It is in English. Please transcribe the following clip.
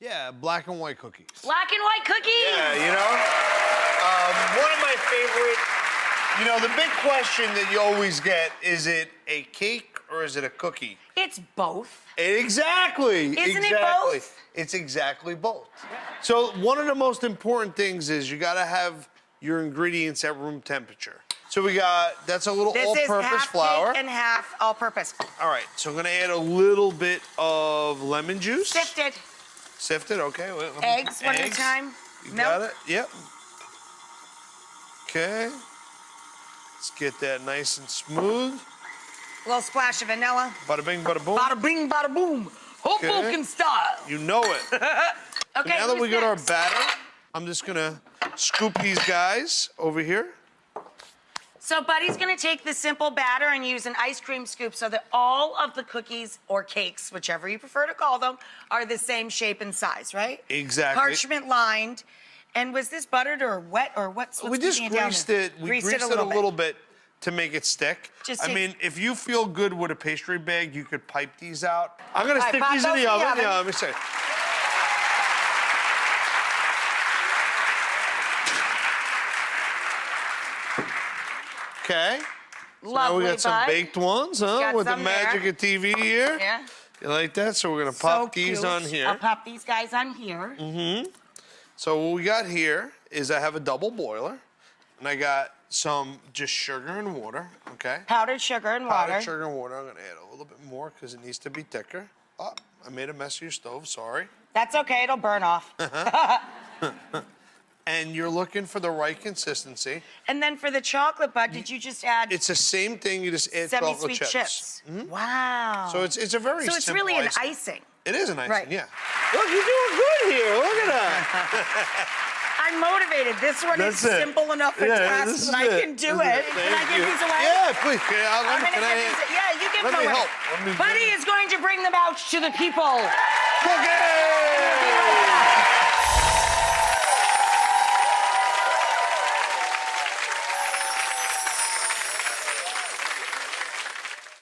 Yeah, black and white cookies. Black and white cookies. Yeah, you know, one of my favorite. You know, the big question that you always get, is it a cake or is it a cookie? It's both. Exactly. Isn't exactly. it both? It's exactly both. So one of the most important things is you gotta have your ingredients at room temperature. So we got, that's a little all-purpose flour. This is half cake and half all-purpose. All right, so I'm gonna add a little bit of lemon juice. Sifted. Sifted, okay. Eggs, one at a time. You Milk. got it, yep. Okay. Let's get that nice and smooth. A little splash of vanilla. Bada bing, bada boom. Bada bing, bada boom. Hoboken style. You know it. Okay, Now that we got next? our batter, I'm just gonna scoop these guys over here. So Buddy's gonna take the simple batter and use an ice cream scoop so that all of the cookies or cakes, whichever you prefer to call them, are the same shape and size, right? Exactly. Parchment lined. And was this buttered or wet or what's We just keeping it down greased there? it. We greased it a little bit to make it stick. I mean, if you feel good with a pastry bag, you could pipe these out. I'm gonna stick these in the oven. Yeah, let me see. Okay. So now we got some baked ones, huh? With the magic of TV here. Yeah. You like that? So we're gonna pop these on here. I'll pop these guys on here. Mm-hmm. So what we got here is I have a double boiler, and I got some just sugar and water, okay? Powdered sugar and water. Powdered sugar and water. I'm gonna add a little bit more because it needs to be thicker. Oh, I made a mess of your stove, sorry. That's okay, it'll burn off. And you're looking for the right consistency. And then for the chocolate, Bud, did you just add? It's the same thing, you just add chocolate semi-sweet chips. Mm-hmm. Wow. So it's a very simple So it's really an icing. icing. It is an icing, Right. yeah. Look, you're doing good here, look at that. I'm motivated. This one is simple enough for tasks that I can do it. Can I give these away? Yeah, please. Yeah, you give them away. Let me help. Buddy is going to bring them out to the people. Cookies!